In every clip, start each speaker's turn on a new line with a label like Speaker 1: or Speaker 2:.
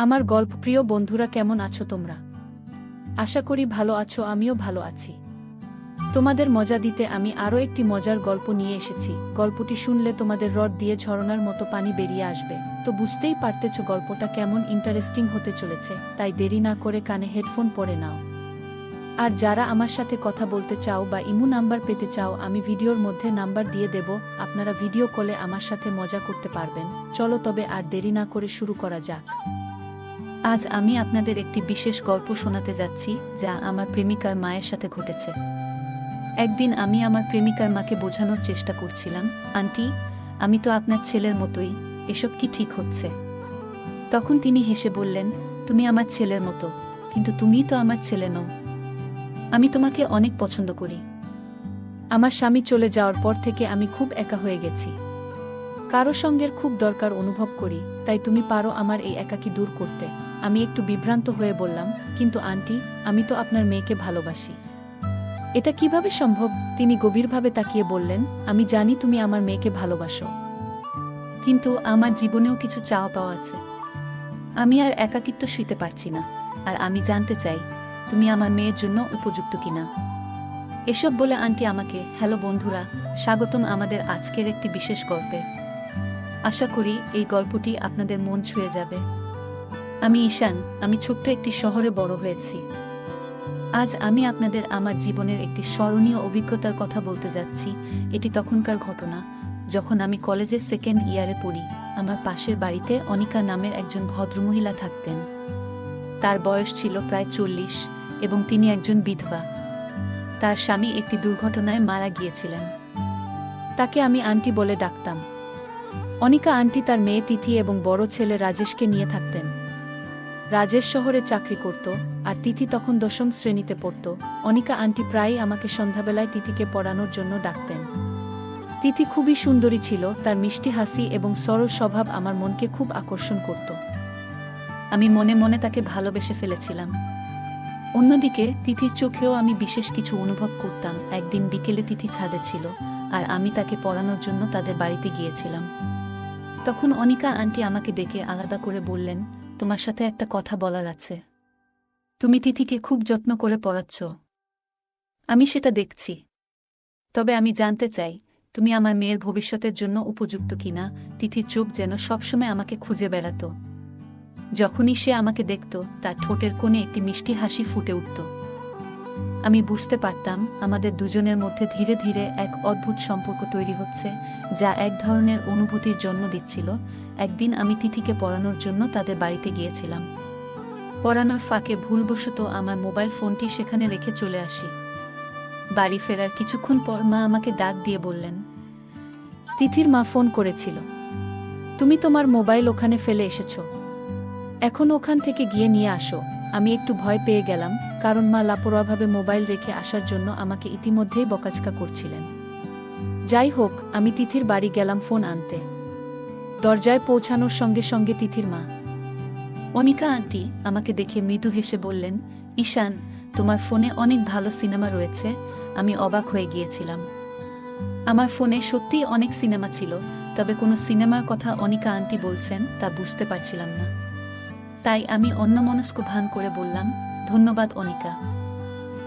Speaker 1: আমার গল্পপ্রিয় বন্ধুরা, কেমন আছো তোমরা? আশা করি ভালো আছো, আমিও ভালো আছি। তোমাদের মজা দিতে আমি আরও একটি মজার গল্প নিয়ে এসেছি। গল্পটি শুনলে তোমাদের রড দিয়ে ঝরনার মতো পানি বেরিয়ে আসবে। তো বুঝতেই পারতেছ গল্পটা কেমন ইন্টারেস্টিং হতে চলেছে, তাই দেরি না করে কানে হেডফোন পরে নাও। আর যারা আমার সাথে কথা বলতে চাও বা ইমো নাম্বার পেতে চাও, আমি ভিডিওর মধ্যে নাম্বার দিয়ে দেব, আপনারা ভিডিও কলে আমার সাথে মজা করতে পারবেন। চলো তবে আর দেরি না করে শুরু করা যাক। আজ আমি আপনাদের একটি বিশেষ গল্প শোনাতে যাচ্ছি, যা আমার প্রেমিকার মায়ের সাথে ঘটেছে। একদিন আমি আমার প্রেমিকার মাকে বোঝানোর চেষ্টা করছিলাম, আন্টি, আমি তো আপনার ছেলের মতোই, এসব কি ঠিক হচ্ছে? তখন তিনি হেসে বললেন, তুমি আমার ছেলের মতো, কিন্তু তুমিই তো আমার ছেলে নও। আমি তোমাকে অনেক পছন্দ করি। আমার স্বামী চলে যাওয়ার পর থেকে আমি খুব একা হয়ে গেছি। কারো সঙ্গের খুব দরকার অনুভব করি, তাই তুমি পারো আমার এই একাকী দূর করতে। আমি একটু বিভ্রান্ত হয়ে বললাম, কিন্তু আন্টি, আমি তো আপনার মেয়েকে ভালোবাসি। এটা কিভাবে সম্ভব? তিনি গভীরভাবে তাকিয়ে বললেন, আমি জানি তুমি আমার মেয়েকে ভালোবাসো, কিন্তু আমার জীবনেও কিছু চাওয়া পাওয়া আছে। আমি আর একাকিত্ব শুতে পারছি না, আর আমি জানতে চাই তুমি আমার মেয়ের জন্য উপযুক্ত কিনা। এসব বলে আন্টি আমাকে, হ্যালো বন্ধুরা, স্বাগতম আমাদের আজকের একটি বিশেষ গল্পে। আশা করি এই গল্পটি আপনাদের মন ছুঁয়ে যাবে। আমি ঈশান, আমি ছোট্ট একটি শহরে বড় হয়েছি। আজ আমি আপনাদের আমার জীবনের একটি স্মরণীয় অভিজ্ঞতার কথা বলতে যাচ্ছি। এটি তখনকার ঘটনা, যখন আমি কলেজের সেকেন্ড ইয়ারে পড়ি। আমার পাশের বাড়িতে অনিকা নামের একজন ভদ্রমহিলা থাকতেন। তার বয়স ছিল প্রায় 40 এবং তিনি একজন বিধবা। তার স্বামী একটি দুর্ঘটনায় মারা গিয়েছিলেন। তাকে আমি আন্টি বলে ডাকতাম। অনিকা আন্টি তার মেয়ে তিথি এবং বড় ছেলে রাজেশকে নিয়ে থাকতেন। রাজেশ শহরে চাকরি করত, আর তিথি তখন 10ম শ্রেণীতে পড়ত। অনিকা আন্টি প্রায়ই আমাকে সন্ধ্যাবেলায় তিথিকে পড়ানোর জন্য ডাকতেন। তিথি খুবই সুন্দরী ছিল, তার মিষ্টি হাসি এবং সরল স্বভাব আমার মনকে খুব আকর্ষণ করত। আমি মনে মনে তাকে ভালোবেসে ফেলেছিলাম। অন্যদিকে তিথির চোখেও আমি বিশেষ কিছু অনুভব করতাম। একদিন বিকেলে তিথি ছাদে ছিল, আর আমি তাকে পড়ানোর জন্য তাদের বাড়িতে গিয়েছিলাম। তখন অনিকা আন্টি আমাকে ডেকে আলাদা করে বললেন, তোমার সাথে একটা কথা বলার আছে। তুমি তিথিকে খুব যত্ন করে পড়াচ্ছ। আমি সেটা দেখছি। তবে আমি জানতে চাই, তুমি আমার মেয়ের ভবিষ্যতের জন্য উপযুক্ত কিনা। তিথির চোখ যেন সবসময় আমাকে খুঁজে বেড়াত। যখনই সে আমাকে দেখত, তার ঠোঁটের কোণে একটি মিষ্টি হাসি ফুটে উঠত। আমি বুঝতে পারতাম আমাদের দুজনের মধ্যে ধীরে ধীরে এক অদ্ভুত সম্পর্ক তৈরি হচ্ছে, যা এক ধরনের অনুভূতির জন্ম দিচ্ছিল। একদিন আমি তিথিকে পড়ানোর জন্য তাদের বাড়িতে গিয়েছিলাম। পড়ানোর ফাঁকে ভুলবশত আমার মোবাইল ফোনটি সেখানে রেখে চলে আসি। বাড়ি ফেরার কিছুক্ষণ পর মা আমাকে ডাক দিয়ে বললেন, তিথির মা ফোন করেছিল, তুমি তোমার মোবাইল ওখানে ফেলে এসেছ, এখন ওখান থেকে গিয়ে নিয়ে আসো। আমি একটু ভয় পেয়ে গেলাম, কারণ মা লাপরোয়াভাবে মোবাইল রেখে আসার জন্য আমাকে ইতিমধ্যেই বকাঝকা করছিলেন। যাই হোক, আমি তিথির বাড়ি গেলাম ফোন আনতে। দরজায় পৌঁছানোর সঙ্গে সঙ্গে তিথির মা অনিকা আন্টি আমাকে দেখে মৃদু হেসে বললেন, ঈশান, তোমার ফোনে অনেক ভালো সিনেমা রয়েছে। আমি অবাক হয়ে গিয়েছিলাম। আমার ফোনে সত্যিই অনেক সিনেমা ছিল, তবে কোনো সিনেমার কথা অনিকা আন্টি বলছেন তা বুঝতে পারছিলাম না। তাই আমি অন্যমনস্ক ভান করে বললাম, ধন্যবাদ অনিকা,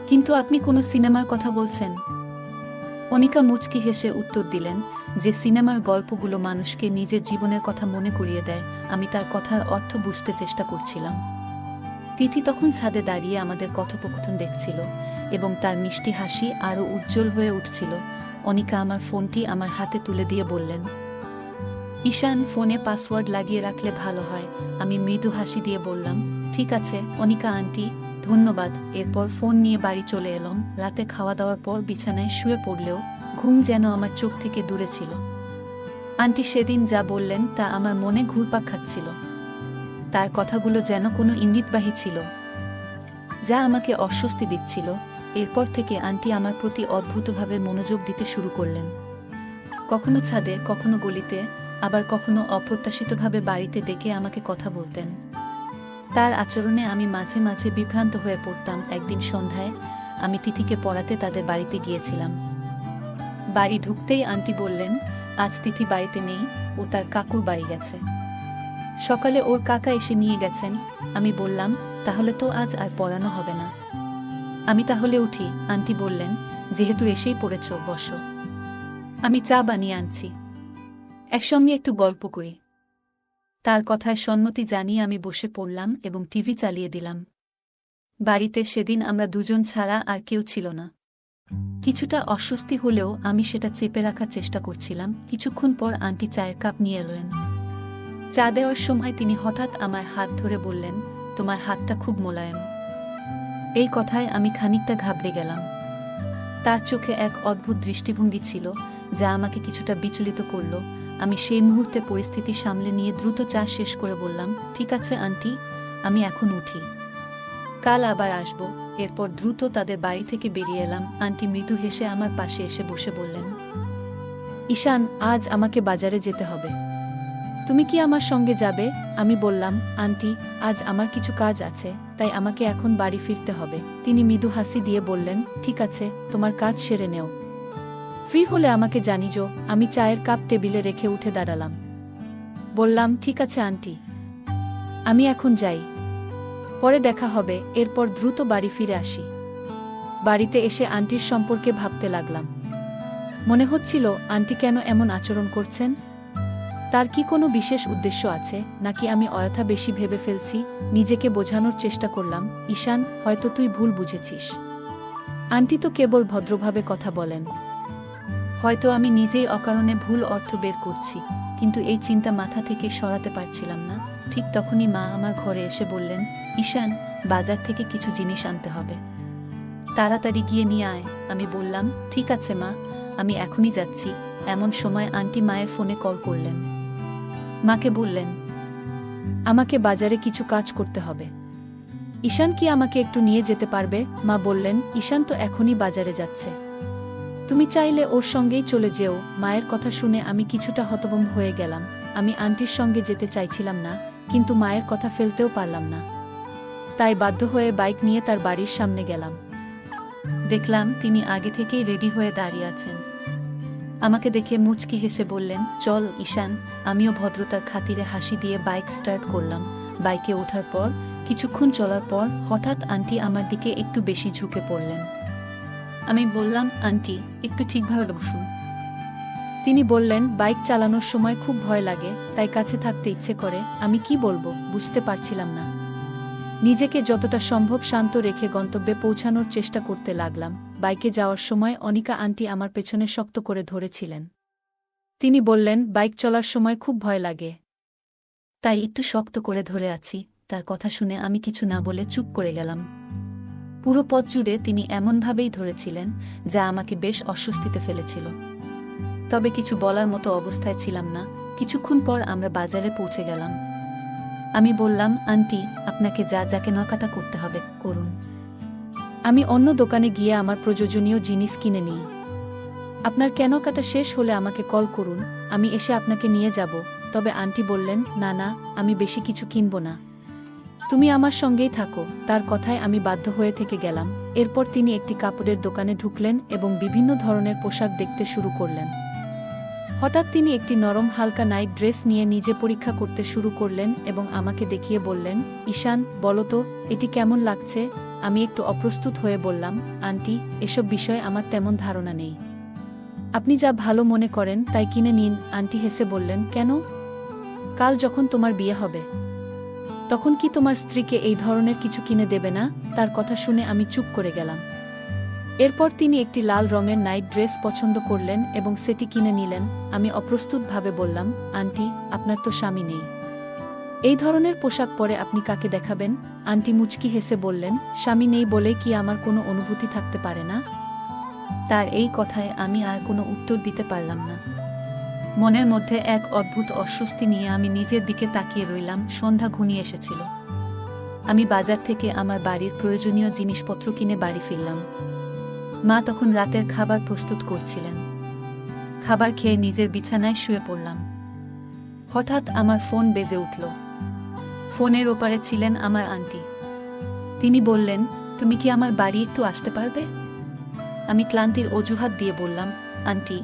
Speaker 1: কিন্তু আপনি কোনো সিনেমার কথা বলছেন? অনিকা মুচকি হেসে উত্তর দিলেন, যে সিনেমার গল্পগুলো মানুষকে নিজের জীবনের কথা মনে করিয়ে দেয়। আমি তার কথার অর্থ বুঝতে চেষ্টা করছিলাম। তিথি তখন ছাদে দাঁড়িয়ে আমাদের কথোপকথন দেখছিল, এবং তার মিষ্টি হাসি আরও উজ্জ্বল হয়ে উঠছিল। অনিকা আমার ফোনটি আমার হাতে তুলে দিয়ে বললেন, ঈশান, ফোনে পাসওয়ার্ড লাগিয়ে রাখলে ভালো হয়। আমি মৃদু হাসি দিয়ে বললাম, ঠিক আছে অনিকা আন্টি, ধন্যবাদ। এরপর ফোন নিয়ে বাড়ি চলে এলাম। রাতে খাওয়া দাওয়ার পর বিছানায় শুয়ে পড়লেও ঘুম যেন আমার চোখ থেকে দূরে ছিল। আন্টি সেদিন যা বললেন তা আমার মনে ঘুরপাক খাচ্ছিল। তার কথাগুলো যেন কোনো ইঙ্গিতবাহী ছিল, যা আমাকে অস্বস্তি দিচ্ছিল। এরপর থেকে আন্টি আমার প্রতি অদ্ভুতভাবে মনোযোগ দিতে শুরু করলেন। কখনো ছাদে, কখনো গলিতে, আবার কখনো অপ্রত্যাশিতভাবে বাড়িতে ডেকে আমাকে কথা বলতেন। তার আচরণে আমি মাঝে মাঝে বিভ্রান্ত হয়ে পড়তাম। একদিন সন্ধ্যায় আমি তিথিকে পড়াতে তাদের বাড়িতে গিয়েছিলাম। বাড়ি ঢুকতেই আন্টি বললেন, আজ তিথি বাড়িতে নেই, ও তার কাকুর বাড়ি গেছে। সকালে ওর কাকা এসে নিয়ে গেছেন। আমি বললাম, তাহলে তো আজ আর পড়ানো হবে না। আমি তাহলে উঠি। আন্টি বললেন, যেহেতু এসেই পড়েছ, বসো, আমি চা বানিয়ে আনছি, একসঙ্গে একটু গল্প করি। তার কথায় সম্মতি জানিয়ে আমি বসে পড়লাম এবং টিভি চালিয়ে দিলাম। বাড়িতে সেদিন আমরা দুজন ছাড়া আর কেউ ছিল না। কিছুটা অস্বস্তি হলেও আমি সেটা চেপে রাখার চেষ্টা করছিলাম। কিছুক্ষণ পর আন্টি চায়ের কাপ নিয়ে এলেন। চা দেওয়ার সময় তিনি হঠাৎ আমার হাত ধরে বললেন, তোমার হাতটা খুব মোলায়েম। এই কথায় আমি খানিকটা ঘাবড়ে গেলাম। তার চোখে এক অদ্ভুত দৃষ্টিভঙ্গি ছিল যা আমাকে কিছুটা বিচলিত করল। আমি সেই মুহূর্তে পরিস্থিতি সামলে নিয়ে দ্রুত চা শেষ করে বললাম, ঠিক আছে আন্টি, আমি এখন উঠি, কাল আবার আসব। এরপর দ্রুত তাদের বাড়ি থেকে বেরিয়ে এলাম। আন্টি মৃদু হেসে আমার পাশে এসে বসে বললেন, ঈশান, আজ আমাকে বাজারে যেতে হবে, তুমি কি আমার সঙ্গে যাবে? আমি বললাম, আন্টি, আজ আমার কিছু কাজ আছে, তাই আমাকে এখন বাড়ি ফিরতে হবে। তিনি মৃদু হাসি দিয়ে বললেন, ঠিক আছে, তোমার কাজ সেরে নেও, ফ্রি হলে আমাকে জানিও। আমি চায়ের কাপ টেবিলে রেখে উঠে দাঁড়ালাম। বললাম, ঠিক আছে আন্টি, আমি এখন যাই, পরে দেখা হবে। এরপর দ্রুত বাড়ি ফিরে আসি। বাড়িতে এসে আন্টির সম্পর্কে ভাবতে লাগলাম। মনে হচ্ছিল, আন্টি কেন এমন আচরণ করছেন? তার কি কোনো বিশেষ উদ্দেশ্য আছে, নাকি আমি অযথা বেশি ভেবে ফেলছি? নিজেকে বোঝানোর চেষ্টা করলাম, ঈশান, হয়তো তুই ভুল বুঝেছিস। আন্টি তো কেবল ভদ্রভাবে কথা বলেন। হয়তো আমি নিজেই অকারণে ভুল অর্থ বের করছি, কিন্তু এই চিন্তা মাথা থেকে সরাতে পারছিলাম না। ঠিক তখনই মা আমার ঘরে এসে বললেন, ঈশান, বাজার থেকে কিছু জিনিস আনতে হবে, তাড়াতাড়ি গিয়ে নিয়ে আয়। আমি বললাম, ঠিক আছে মা, আমি এখনই যাচ্ছি। এমন সময় আন্টি মায়ের ফোনে কল করলেন। মাকে বললেন, আমাকে বাজারে কিছু কাজ করতে হবে, ঈশান কি আমাকে একটু নিয়ে যেতে পারবে? মা বললেন, ঈশান তো এখনই বাজারে যাচ্ছে, তুমি চাইলে ওর সঙ্গেই চলে যেও। মায়ের কথা শুনে আমি কিছুটা হতভম্ব হয়ে গেলাম। আমি আন্টির সঙ্গে যেতে চাইছিলাম না, কিন্তু মায়ের কথা ফেলতেও পারলাম না। তাই বাধ্য হয়ে বাইক নিয়ে তার বাড়ির সামনে গেলাম। দেখলাম তিনি আগে থেকেই রেডি হয়ে দাঁড়িয়ে আছেন। আমাকে দেখে মুচকি হেসে বললেন, চল ঈশান। আমিও ভদ্রতার খাতিরে হাসি দিয়ে বাইক স্টার্ট করলাম। বাইকে ওঠার পর কিছুক্ষণ চলার পর হঠাৎ আন্টি আমার দিকে একটু বেশি ঝুঁকে পড়লেন। আমি বললাম, আন্টি, একটু ঠিকভাবে বসুন। তিনি বললেন, বাইক চালানোর সময় খুব ভয় লাগে, তাই কাছে থাকতে ইচ্ছে করে। আমি কি বলবো বুঝতে পারছিলাম না। নিজেকে যতটা সম্ভব শান্ত রেখে গন্তব্যে পৌঁছানোর চেষ্টা করতে লাগলাম। বাইকে যাওয়ার সময় অনিকা আন্টি আমার পেছনে শক্ত করে ধরেছিলেন। তিনি বললেন, বাইক চলার সময় খুব ভয় লাগে, তাই একটু শক্ত করে ধরে আছি। তার কথা শুনে আমি কিছু না বলে চুপ করে গেলাম। পুরো পথ জুড়ে তিনি এমনভাবেই ধরেছিলেন যা আমাকে বেশ অস্বস্তিতে ফেলেছিল, তবে কিছু বলার মতো অবস্থায় ছিলাম না। কিছুক্ষণ পর আমরা বাজারে পৌঁছে গেলাম। আমি বললাম, আন্টি, আপনাকে যা যা কেনাকাটা করতে হবে করুন, আমি অন্য দোকানে গিয়ে আমার প্রয়োজনীয় জিনিস কিনে নিই। আপনার কেনাকাটা শেষ হলে আমাকে কল করুন, আমি এসে আপনাকে নিয়ে যাব। তবে আন্টি বললেন, না না, আমি বেশি কিছু কিনব না, তুমি আমার সঙ্গেই থাকো। তার কথায় আমি বাধ্য হয়ে থেকে গেলাম। এরপর তিনি একটি কাপড়ের দোকানে ঢুকলেন এবং বিভিন্ন ধরনের পোশাক দেখতে শুরু করলেন। হঠাৎ তিনি একটি নরম হালকা নাইট ড্রেস নিয়ে নিজে পরীক্ষা করতে শুরু করলেন এবং আমাকে দেখিয়ে বললেন, ঈশান, বলো তো, এটি কেমন লাগছে? আমি একটু অপ্রস্তুত হয়ে বললাম, আন্টি, এসব বিষয়ে আমার তেমন ধারণা নেই, আপনি যা ভালো মনে করেন তাই কিনে নিন। আন্টি হেসে বললেন, কেন? কাল যখন তোমার বিয়ে হবে তখন কি তোমার স্ত্রীকে এই ধরনের কিছু কিনে দেবে না? তার কথা শুনে আমি চুপ করে গেলাম। এরপর তিনি একটি লাল রঙের নাইট ড্রেস পছন্দ করলেন এবং সেটি কিনে নিলেন। আমি অপ্রস্তুতভাবে বললাম, আন্টি, আপনার তো স্বামী নেই, এই ধরনের পোশাক পরে আপনি কাকে দেখাবেন? আন্টি মুচকি হেসে বললেন, স্বামী নেই বলে কি আমার কোনো অনুভূতি থাকতে পারে না? তার এই কথায় আমি আর কোনো উত্তর দিতে পারলাম না। মনের মধ্যে এক অদ্ভুত অস্বস্তি নিয়ে আমি নিজের দিকে তাকিয়ে রইলাম। সন্ধ্যা ঘনিয়ে এসেছিল। আমি বাজার থেকে আমার বাড়ির প্রয়োজনীয় জিনিসপত্র কিনে বাড়ি ফিরলাম। মা তখন রাতের খাবার প্রস্তুত করছিলেন। খাবার খেয়ে নিজের বিছানায় শুয়ে পড়লাম। হঠাৎ আমার ফোন বেজে উঠল। ফোনের ওপারে ছিলেন আমার আন্টি। তিনি বললেন, তুমি কি আমার বাড়ি একটু আসতে পারবে? আমি ক্লান্তির অজুহাত দিয়ে বললাম, আন্টি,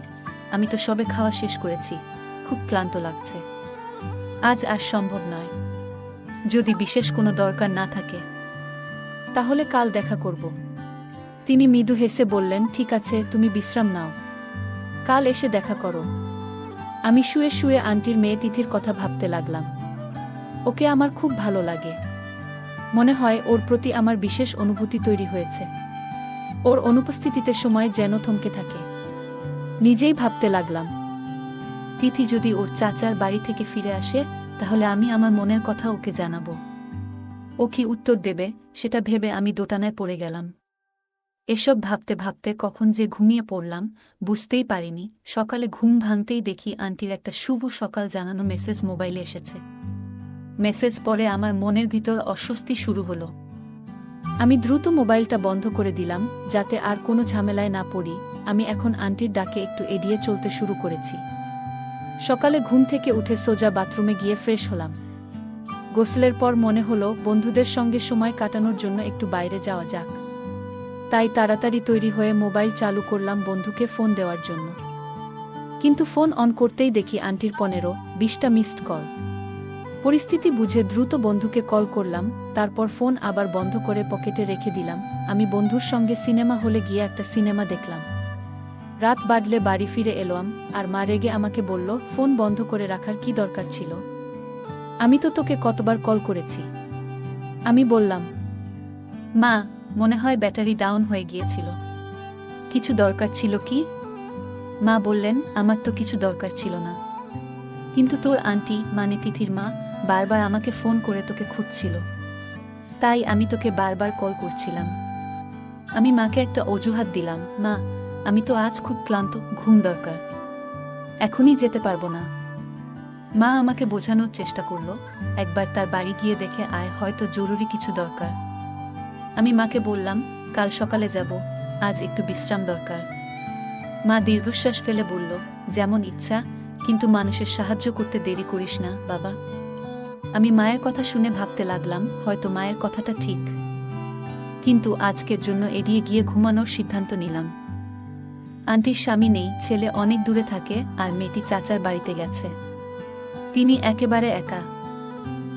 Speaker 1: আমি তো সবে খাওয়া শেষ করেছি, খুব ক্লান্ত লাগছে। আজ আর সম্ভব নয়। যদি বিশেষ কোনো দরকার না থাকে তাহলে কাল দেখা করব। তিনি মৃদু হেসে বললেন, ঠিক আছে, তুমি বিশ্রাম নাও, কাল এসে দেখা করো। আমি শুয়ে শুয়ে আন্টির মেয়ে তিথির কথা ভাবতে লাগলাম। ওকে আমার খুব ভালো লাগে। মনে হয় ওর প্রতি আমার বিশেষ অনুভূতি তৈরি হয়েছে। ওর অনুপস্থিতিতে সময় যেন থমকে থাকে। নিজেই ভাবতে লাগলাম, তিথি যদি ওর চাচার বাড়ি থেকে ফিরে আসে তাহলে আমি আমার মনের কথা ওকে জানাবো। ও কি উত্তর দেবে সেটা ভেবে আমি দোটানায় পড়ে গেলাম। এসব ভাবতে ভাবতে কখন যে ঘুমিয়ে পড়লাম বুঝতেই পারিনি। সকালে ঘুম ভাঙতেই দেখি আন্টির একটা শুভ সকাল জানানো মেসেজ মোবাইলে এসেছে। মেসেজ পড়ে আমার মনের ভিতর অস্বস্তি শুরু হলো। আমি দ্রুত মোবাইলটা বন্ধ করে দিলাম যাতে আর কোনো ঝামেলায় না পড়ি। আমি এখন আন্টির ডাকে একটু এড়িয়ে চলতে শুরু করেছি। সকালে ঘুম থেকে উঠে সোজা বাথরুমে গিয়ে ফ্রেশ হলাম। গোসলের পর মনে হলো বন্ধুদের সঙ্গে সময় কাটানোর জন্য একটু বাইরে যাওয়া যাক। তাই তাড়াতাড়ি তৈরি হয়ে মোবাইল চালু করলাম বন্ধুকে ফোন দেওয়ার জন্য। কিন্তু ফোন অন করতেই দেখি আন্টির 15-20টা মিসড কল। পরিস্থিতি বুঝে দ্রুত বন্ধুকে কল করলাম, তারপর ফোন আবার বন্ধ করে পকেটে রেখে দিলাম। আমি বন্ধুর সঙ্গে সিনেমা হলে গিয়ে একটা সিনেমা দেখলাম। রাত বাড়লে বাড়ি ফিরে এলাম আর মা রেগে আমাকে বলল, ফোন বন্ধ করে রাখার কি দরকার ছিল? আমি তো তোকে কতবার কল করেছি। আমি বললাম, মা, মনে হয় ব্যাটারি ডাউন হয়ে গিয়েছিল। কিছু দরকার ছিল কি? মা বললেন, আমার তো কিছু দরকার ছিল না, কিন্তু তোর আন্টি মানে তিথির মা বারবার আমাকে ফোন করে তোকে খুঁজছিল, তাই আমি তোকে বারবার কল করছিলাম। আমি মাকে একটা অজুহাত দিলাম, মা, আমি তো আজ খুব ক্লান্ত, ঘুম দরকার, এখনই যেতে পারবো না। মা আমাকে বোঝানোর চেষ্টা করলো, একবার তার বাড়ি গিয়ে দেখে আয়, হয়তো জরুরি কিছু দরকার। আমি মাকে বললাম, কাল সকালে যাব, আজ একটু বিশ্রাম দরকার। মা দীর্ঘশ্বাস ফেলে বলল, যেমন ইচ্ছা, কিন্তু মানুষের সাহায্য করতে দেরি করিস না বাবা। আমি মায়ের কথা শুনে ভাবতে লাগলাম, হয়তো মায়ের কথাটা ঠিক, কিন্তু আজকের জন্য এড়িয়ে গিয়ে ঘুমানোর সিদ্ধান্ত নিলাম। আন্টির স্বামী নেই, ছেলে অনেক দূরে থাকে আর মেয়েটি চাচার বাড়িতে গেছে। তিনি একেবারে একা।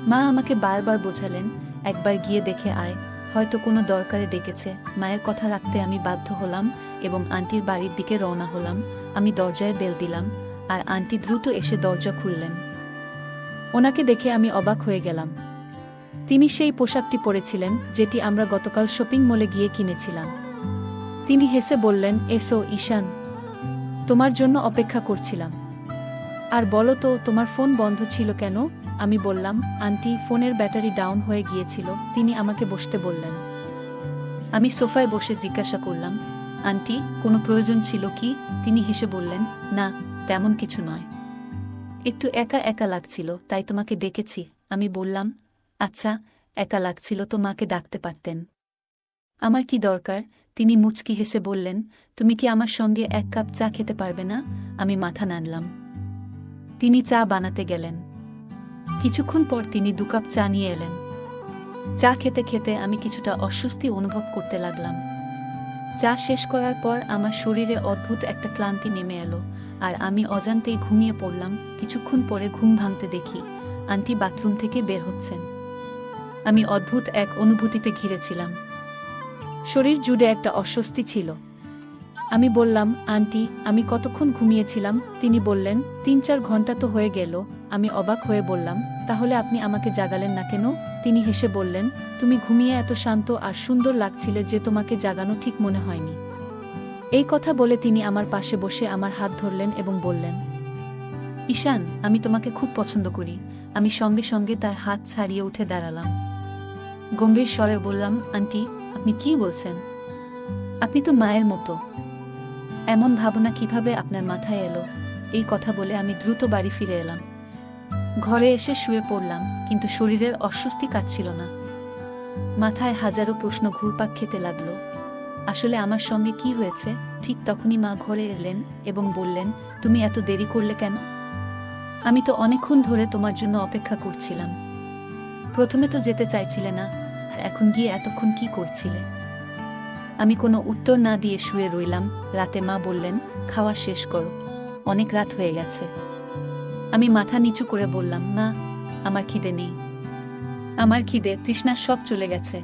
Speaker 1: মা আমাকে বারবার বোঝালেন, একবার গিয়ে দেখে আয়, হয়তো কোনো দরকারে ডেকেছে। মায়ের কথা রাখতে আমি বাধ্য হলাম এবং আন্টির বাড়ির দিকে রওনা হলাম। আমি দরজায় বেল দিলাম আর আন্টি দ্রুত এসে দরজা খুললেন। ওনাকে দেখে আমি অবাক হয়ে গেলাম। তিনি সেই পোশাকটি পরেছিলেন যেটি আমরা গতকাল শপিং মলে গিয়ে কিনেছিলাম। তিনি হেসে বললেন, এসো ঈশান, তোমার জন্য অপেক্ষা করছিলাম। আর বলো তো, তোমার ফোন বন্ধ ছিল কেন? আমি বললাম, আন্টি, ফোনের ব্যাটারি ডাউন হয়ে গিয়েছিল। তিনি আমাকে বসতে বললেন। আমি সোফায় বসে জিজ্ঞাসা করলাম, আন্টি, কোনো প্রয়োজন ছিল কি? তিনি হেসে বললেন, না, তেমন কিছু নয়, একটু একা একা লাগছিল, তাই তোমাকে ডেকেছি। আমি বললাম, আচ্ছা, একা লাগছিল তো মাকে ডাকতে পারতেন। আমার কি দরকার? তিনি মুচকি হেসে বললেন, তুমি কি আমার সঙ্গে 1 কাপ চা খেতে পারবে না? আমি মাথা নাড়লাম। তিনি চা বানাতে গেলেন। কিছুক্ষণ পর তিনি 2 কাপ চা নিয়ে এলেন। চা খেতে খেতে আমি কিছুটা অস্বস্তি অনুভব করতে লাগলাম। চা শেষ করার পর আমার শরীরে অদ্ভুত একটা ক্লান্তি নেমে এলো আর আমি অজান্তেই ঘুমিয়ে পড়লাম। কিছুক্ষণ পরে ঘুম ভাঙতে দেখি আন্টি বাথরুম থেকে বের হচ্ছেন। আমি অদ্ভুত এক অনুভূতিতে ঘিরেছিলাম। শরীর জুড়ে একটা অস্বস্তি ছিল। আমি বললাম, আন্টি, আমি কতক্ষণ ঘুমিয়েছিলাম? তিনি বললেন, 3-4 ঘন্টা তো হয়ে গেল। আমি অবাক হয়ে বললাম, তাহলে আপনি আমাকে জাগালেন না কেন? তিনি হেসে বললেন, তুমি ঘুমিয়ে এত শান্ত আর সুন্দর লাগছিলে যে তোমাকে জাগানো ঠিক মনে হয়নি। এই কথা বলে তিনি আমার পাশে বসে আমার হাত ধরলেন এবং বললেন, ঈশান, আমি তোমাকে খুব পছন্দ করি। আমি সঙ্গে সঙ্গে তার হাত ছাড়িয়ে উঠে দাঁড়ালাম। গম্ভীর স্বরে বললাম, আন্টি, আপনি কি বলছেন? আপনি তো মায়ের মতো। এমন ভাবনা কিভাবে আপনার মাথায় এলো? এই কথা বলে আমি দ্রুত বাড়ি ফিরে এলাম। ঘরে এসে শুয়ে পড়লাম, কিন্তু শরীরের অস্বস্তি কাটছিল না। মাথায় হাজারো প্রশ্ন ঘুরপাক খেতে লাগলো। আসলে আমার সঙ্গে কি হয়েছে? ঠিক তখনই মা ঘরে এলেন এবং বললেন, তুমি এত দেরি করলে কেন? আমি তো অনেকক্ষণ ধরে তোমার জন্য অপেক্ষা করছিলাম। প্রথমে তো যেতে চাইছিলে না, আর এখন গিয়ে এতক্ষণ কি করছিলে? আমি কোনো উত্তর না দিয়ে শুয়ে রইলাম। রাতে মা বললেন, খাওয়া শেষ করো, অনেক রাত হয়ে গেছে। আমি মাথা নিচু করে বললাম, মা, আমার খিদে নেই। আমার খিদে তৃষ্ণা সব চলে গেছে।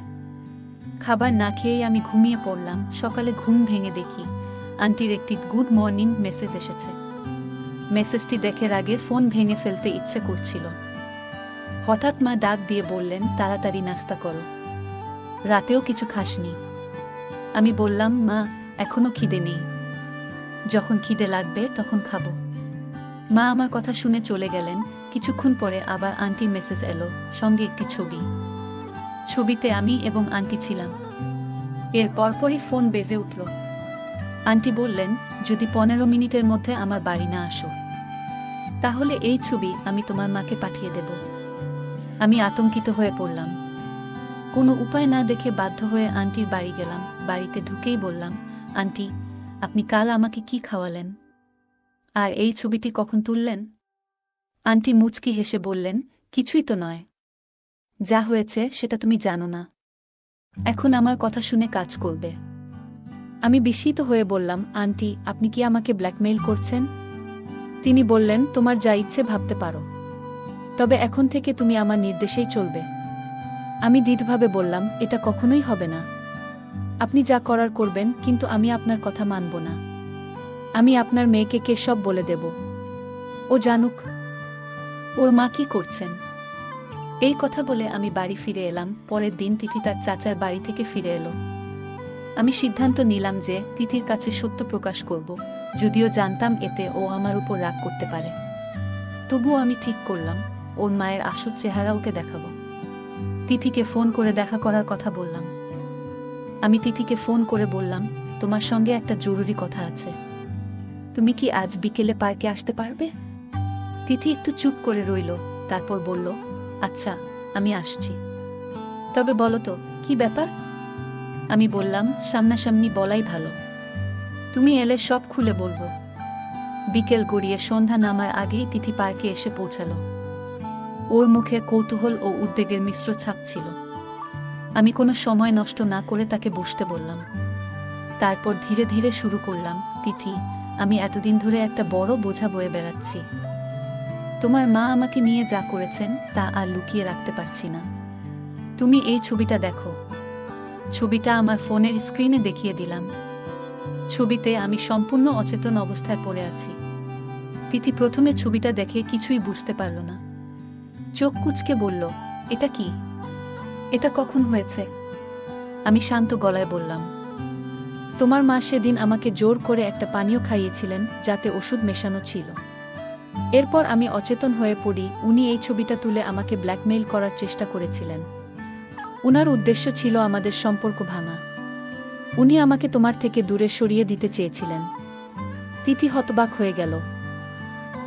Speaker 1: খাবার না খেয়েই আমি ঘুমিয়ে পড়লাম। সকালে ঘুম ভেঙে দেখি আন্টির একটি গুড মর্নিং মেসেজ এসেছে। মেসেজটি দেখার আগে ফোন ভেঙে ফেলতে ইচ্ছে করছিল। হঠাৎ মা ডাক দিয়ে বললেন, তাড়াতাড়ি নাস্তা করো, রাতেও কিছু খাসনি। আমি বললাম, মা এখনো খিদে নেই, যখন খিদে লাগবে তখন খাবো। মা আমার কথা শুনে চলে গেলেন। কিছুক্ষণ পরে আবার আন্টির মেসেজ এলো, সঙ্গে একটি ছবি। ছবিতে আমি এবং আন্টি ছিলাম। এর পরপরই ফোন বেজে উঠল। আন্টি বললেন, যদি 15 মিনিটের মধ্যে আমার বাড়ি না আসো, তাহলে এই ছবি আমি তোমার মাকে পাঠিয়ে দেব। আমি আতঙ্কিত হয়ে পড়লাম। কোনো উপায় না দেখে বাধ্য হয়ে আন্টির বাড়ি গেলাম। বাড়িতে ঢুকেই বললাম, আন্টি, আপনি কাল আমাকে কি খাওয়ালেন? আর এই ছবিটি কখন তুললেন? আন্টি মুচকি হেসে বললেন, কিছুই তো নয়। যা হয়েছে সেটা তুমি জানো না। এখন আমার কথা শুনে কাজ করবে। আমি বিস্মিত হয়ে বললাম, আন্টি, আপনি কি আমাকে ব্ল্যাকমেইল করছেন? তিনি বললেন, তোমার যা ইচ্ছে ভাবতে পারো, তবে এখন থেকে তুমি আমার নির্দেশেই চলবে। আমি দৃঢ়ভাবে বললাম, এটা কখনোই হবে না। আপনি যা করার করবেন, কিন্তু আমি আপনার কথা মানব না। আমি আপনার মেয়েকে সব বলে দেব। ও জানুক ওর মা কি করছেন। এই কথা বলে আমি বাড়ি ফিরে এলাম। পরের দিন তিথি তার চাচার বাড়ি থেকে ফিরে এলো। আমি সিদ্ধান্ত নিলাম যে তিথির কাছে সত্য প্রকাশ করব, যদিও জানতাম এতে ও আমার উপর রাগ করতে পারে। তবুও আমি ঠিক করলাম, ওর মায়ের আসল চেহারা ওকে দেখাবো। তিথিকে ফোন করে দেখা করার কথা বললাম। আমি তিথিকে ফোন করে বললাম, তোমার সঙ্গে একটা জরুরি কথা আছে। তুমি কি আজ বিকেলে পার্কে আসতে পারবে? তিথি একটু চুপ করে রইল, তারপর বলল, আচ্ছা, আমি আসছি। তবে বলো তো, কি ব্যাপার? আমি বললাম, সামনাসামনি বলাই ভালো। তুমি এলে সব খুলে বলবো। বিকেল গড়িয়ে সন্ধ্যা নামার আগেই তিথি পার্কে এসে পৌঁছালো। ওর মুখে কৌতূহল ও উদ্বেগের মিশ্র ছাপ ছিল। আমি কোনো সময় নষ্ট না করে তাকে বসতে বললাম। তারপর ধীরে ধীরে শুরু করলাম, তিথি, আমি এতদিন ধরে একটা বড় বোঝা বয়ে বেড়াচ্ছি। তোমার মা আমাকে নিয়ে যা করেছেন তা আর লুকিয়ে রাখতে পারছি না। তুমি এই ছবিটা দেখো। ছবিটা আমার ফোনের স্ক্রিনে দেখিয়ে দিলাম। ছবিতে আমি সম্পূর্ণ অচেতন অবস্থায় পড়ে আছি। তিথি প্রথমে ছবিটা দেখে কিছুই বুঝতে পারল না। চোখ কুঁচকে বলল, এটা কি? এটা কখন হয়েছে? আমি শান্ত গলায় বললাম, তোমার মা সেদিন আমাকে জোর করে একটা পানীয় খাইয়েছিলেন, যাতে ওষুধ মেশানো ছিল। এরপর আমি অচেতন হয়ে পড়ি। উনি এই ছবিটা তুলে আমাকে ব্ল্যাকমেইল করার চেষ্টা করেছিলেন। উনার উদ্দেশ্য ছিল আমাদের সম্পর্ক ভাঙা। উনি আমাকে তোমার থেকে দূরে সরিয়ে দিতে চেয়েছিলেন। তিথি হতবাক হয়ে গেল।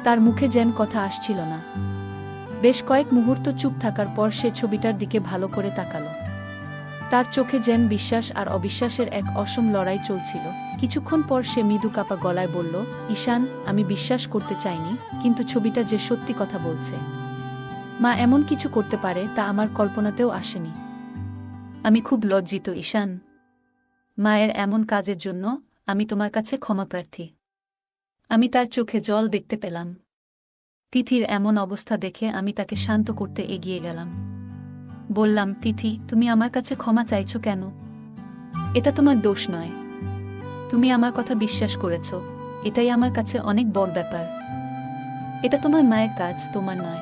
Speaker 1: তার মুখে যেন কথা আসছিল না। বেশ কয়েক মুহূর্ত চুপ থাকার পর সে ছবিটার দিকে ভালো করে তাকালো। তার চোখে যেন বিশ্বাস আর অবিশ্বাসের এক অসম লড়াই চলছিল। কিছুক্ষণ পর সে মৃদু কাপা গলায় বলল, ঈশান, আমি বিশ্বাস করতে চাইনি, কিন্তু ছবিটা যে সত্যি কথা বলছে। মা এমন কিছু করতে পারে তা আমার কল্পনাতেও আসেনি। আমি খুব লজ্জিত ঈশান। মায়ের এমন কাজের জন্য আমি তোমার কাছে ক্ষমাপ্রার্থী। আমি তার চোখে জল দেখতে পেলাম। তিথির এমন অবস্থা দেখে আমি তাকে শান্ত করতে এগিয়ে গেলাম। বললাম, তিথি, তুমি আমার কাছে ক্ষমা চাইছো কেন? এটা তোমার দোষ নয়। তুমি আমার কথা বিশ্বাস করেছ, এটাই আমার কাছে অনেক বড় ব্যাপার। এটা তোমার মায়ের কাজ, তোমার নয়।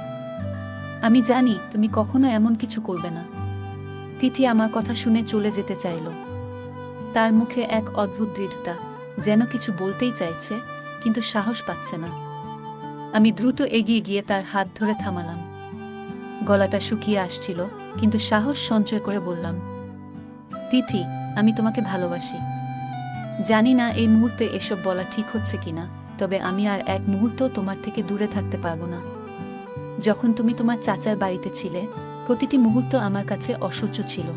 Speaker 1: আমি জানি তুমি কখনো এমন কিছু করবে না। তিথি আমার কথা শুনে চলে যেতে চাইল। তার মুখে এক অদ্ভুত দৃঢ়তা, যেন কিছু বলতেই চাইছে, কিন্তু সাহস পাচ্ছে না। আমি দ্রুত এগিয়ে গিয়ে তার হাত ধরে থামালাম। গলাটা শুকিয়ে আসছিল, কিন্তু সাহস সঞ্চয় করে বললাম, তিথি, আমি তোমাকে ভালোবাসি। জানি না এই মুহূর্তে এসব বলা ঠিক হচ্ছে কিনা, তবে আমি আর এক মুহূর্ত তোমার থেকে দূরে থাকতে পারবো না। যখন তুমি তোমার চাচার বাড়িতে ছিলে, প্রতিটি মুহূর্ত আমার কাছে অসহ্য ছিল।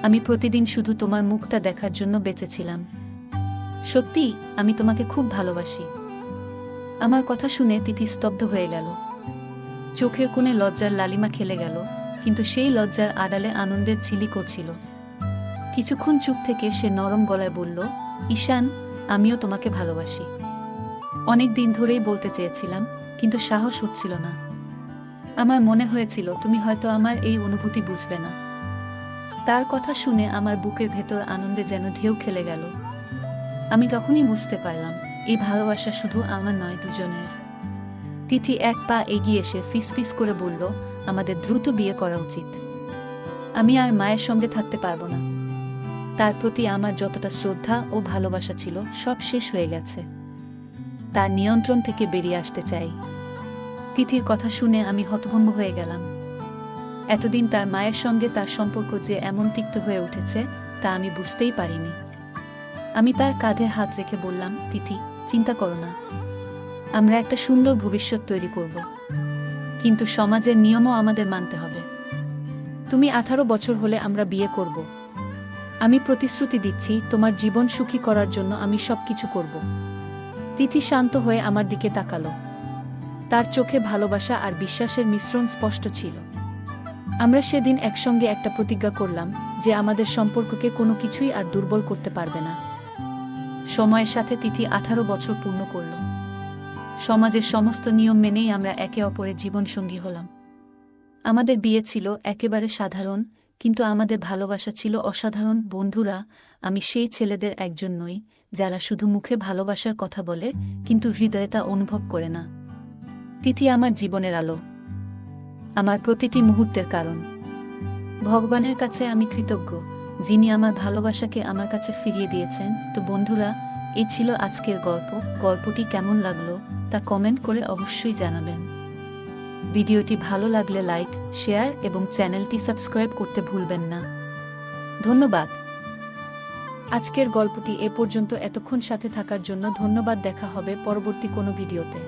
Speaker 1: আমি প্রতিদিন শুধু তোমার মুখটা দেখার জন্য বেঁচেছিলাম। সত্যি, আমি তোমাকে খুব ভালোবাসি। আমার কথা শুনে তিথি স্তব্ধ হয়ে গেল। চোখের কোণে লজ্জার লালিমা খেলে গেল, কিন্তু সেই লজ্জার আড়ালে আনন্দের ঝিলিকও ছিল। কিছুক্ষণ চুপ থেকে সে নরম গলায় বলল, ঈশান, আমিও তোমাকে ভালোবাসি। অনেক দিন ধরেই বলতে চেয়েছিলাম, কিন্তু সাহস হচ্ছিল না। আমার মনে হয়েছিল তুমি হয়তো আমার এই অনুভূতি বুঝবে না। তার কথা শুনে আমার বুকের ভেতর আনন্দে যেন ঢেউ খেলে গেল। আমি তখনই বুঝতে পারলাম এই ভালোবাসা শুধু আমার নয়, দুজনের। তিথি এক পা এগিয়ে এসে ফিসফিস করে বলল, আমাদের দ্রুত বিয়ে করা উচিত। আমি আর মায়ের সঙ্গে থাকতে পারবো না। তার প্রতি আমার যতটা শ্রদ্ধা ও ভালোবাসা ছিল সব শেষ হয়ে গেছে। তার নিয়ন্ত্রণ থেকে বেরিয়ে আসতে চাই। তিথির কথা শুনে আমি হতভম্ব হয়ে গেলাম। এতদিন তার মায়ের সঙ্গে তার সম্পর্ক যে এমন তিক্ত হয়ে উঠেছে তা আমি বুঝতেই পারিনি। আমি তার কাঁধে হাত রেখে বললাম, তিথি, চিন্তা করো না, আমরা একটা সুন্দর ভবিষ্যৎ তৈরি করব। কিন্তু সমাজের নিয়মও আমাদের মানতে হবে। তুমি 18 বছর হলে আমরা বিয়ে করব। আমি প্রতিশ্রুতি দিচ্ছি, তোমার জীবন সুখী করার জন্য আমি সবকিছু করব। তিথি শান্ত হয়ে আমার দিকে তাকালো। তার চোখে ভালোবাসা আর বিশ্বাসের মিশ্রণ স্পষ্ট ছিল। আমরা সেদিন একসঙ্গে একটা প্রতিজ্ঞা করলাম যে আমাদের সম্পর্ককে কোনো কিছুই আর দুর্বল করতে পারবে না। সময়ের সাথে তিথি 18 বছর পূর্ণ করল। সমাজের সমস্ত নিয়ম মেনেই আমরা একে অপরের জীবনসঙ্গী হলাম। আমাদের বিয়ে ছিল একেবারে সাধারণ, কিন্তু আমাদের ভালোবাসা ছিল অসাধারণ। বন্ধুরা, আমি সেই ছেলেদের একজন নই যারা শুধু মুখে ভালোবাসার কথা বলে কিন্তু হৃদয়ে তা অনুভব করে না। তিথি আমার জীবনের আলো, আমার প্রতিটি মুহূর্তের কারণ। ভগবানের কাছে আমি কৃতজ্ঞ যিনি আমার ভালোবাসাকে আমার কাছে ফিরিয়ে দিয়েছেন। তো বন্ধুরা, এই ছিল আজকের গল্প। গল্পটি কেমন লাগলো তা কমেন্ট করে অবশ্যই জানাবেন। ভিডিওটি ভালো লাগলে লাইক, শেয়ার এবং চ্যানেলটি সাবস্ক্রাইব করতে ভুলবেন না। ধন্যবাদ। আজকের গল্পটি এ পর্যন্ত। এতক্ষণ সাথে থাকার জন্য ধন্যবাদ। দেখা হবে পরবর্তী কোনো ভিডিওতে।